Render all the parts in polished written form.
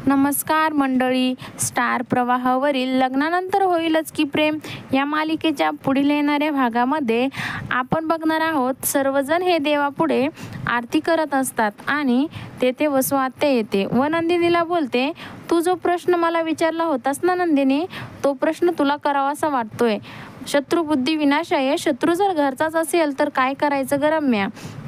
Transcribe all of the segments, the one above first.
नमस्कार मंडळी. स्टार प्रवाहावरील लग्नानंतर होईलच की प्रेम या मालिकेच्या पुढील येणाऱ्या भागामध्ये आपण बघणार आहोत. सर्वजण हे देवापुढे आरती करत असतात आणि तेथे वसू आत्या येते व नंदिनीला बोलते, तू जो प्रश्न मला विचारला होतास ना नंदिनी, तो प्रश्न तुला करावासा वाटतोय. शत्रुबुद्धी विनाशाय. शत्रू जर घरचाच असेल तर काय करायचं ग रम्या?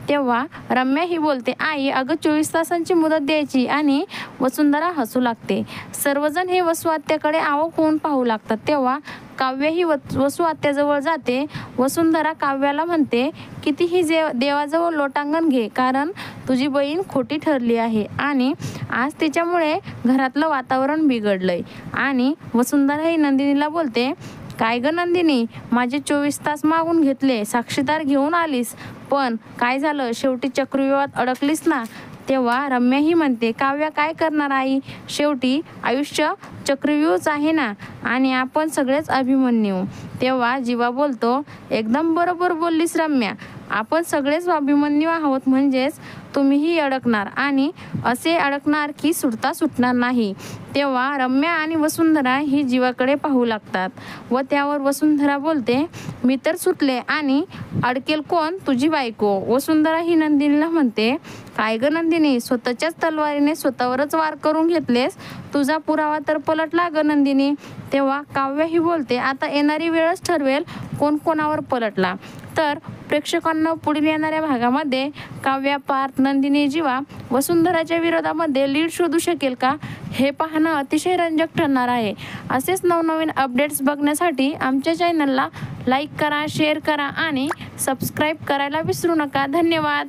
तेव्हा रम्या ही बोलते, आई अगं 24 तासांची मुदत द्यायची. आणि वसुंधरा हसू लागते. सर्वजण हे वसू आत्याकडे आवक होऊन पाहू लागतात. तेव्हा काव्य ही वसू आत्याजवळ जाते. वसुंधरा काव्याला म्हणते, कितीही देवाजवळ लोटांगण घे, कारण तुझी बहीण खोटी ठरली आहे आणि आज तिच्यामुळे घरातलं वातावरण बिघडलंय. आणि वसुंधरा ही नंदिनीला बोलते, काय ग नंदिनी, माझे 24 तास मागून घेतले, साक्षीदार घेऊन आलीस, पण काय झालं, शेवटी चक्रव्यूहात अडकलीस ना. तेव्हा रम्या ही म्हणते, काव्या काय करणार आई, शेवटी आयुष्य चक्रव्यूहच आहे ना, आणि आपण सगळेच अभिमन्यू. तेव्हा जीवा बोलतो, एकदम बरोबर बोललीस रम्या, आपण सगळेच अभिमन्यू आहोत, म्हणजेच तुम्हीही अडकणार, आणि असे अडकणार की सुटता सुटणार नाही. तेव्हा रम्या आणि वसुंधरा ही जीवाकडे पाहू लागतात व त्यावर वसुंधरा बोलते, मी तर सुटले आणि अडकेल कोण, तुझी बायको. वसुंधरा ही नंदिनीला म्हणते, काय ग नंदिनी, स्वतःच्याच तलवारीने स्वतःवरच वार करून घेतलेस, तुझा पुरावा तर पलटला ग नंदिनी. तेव्हा काव्य ही बोलते, आता येणारी वेळच ठरवेल कोण कोणावर पलटला. तर प्रेक्षकांना पुढील येणाऱ्या भागामध्ये काव्या, पार्थ, नंदिनी, जीवा वसुंधराच्या विरोधामध्ये लीड शोधू शकेल का, हे पाहणं अतिशय रंजक ठरणार आहे. असेच नवनवीन अपडेट्स बघण्यासाठी आमच्या चॅनलला लाईक करा, शेअर करा आणि सबस्क्राईब करायला विसरू नका. धन्यवाद.